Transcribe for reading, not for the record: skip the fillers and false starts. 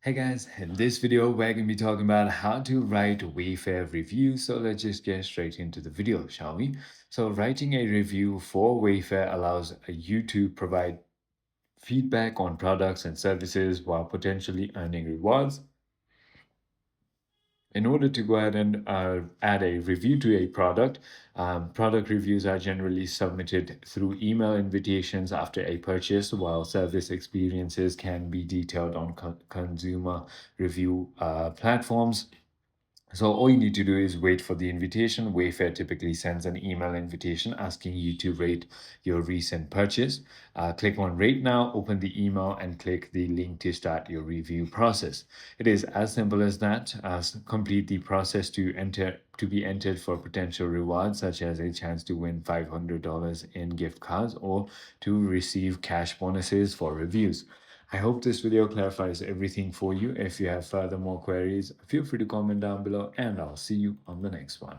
Hey guys, in this video, we're going to be talking about how to write Wayfair reviews. So let's just get straight into the video, shall we? So writing a review for Wayfair allows you to provide feedback on products and services while potentially earning rewards. In order to go ahead and add a review to a product, product reviews are generally submitted through email invitations after a purchase, while service experiences can be detailed on consumer review platforms. So all you need to do is wait for the invitation. Wayfair typically sends an email invitation asking you to rate your recent purchase. Click on Rate Now, open the email, and click the link to start your review process. It is as simple as that. Complete the process to be entered for potential rewards, such as a chance to win $500 in gift cards or to receive cash bonuses for reviews. I hope this video clarifies everything for you. If you have further more queries, feel free to comment down below and I'll see you on the next one.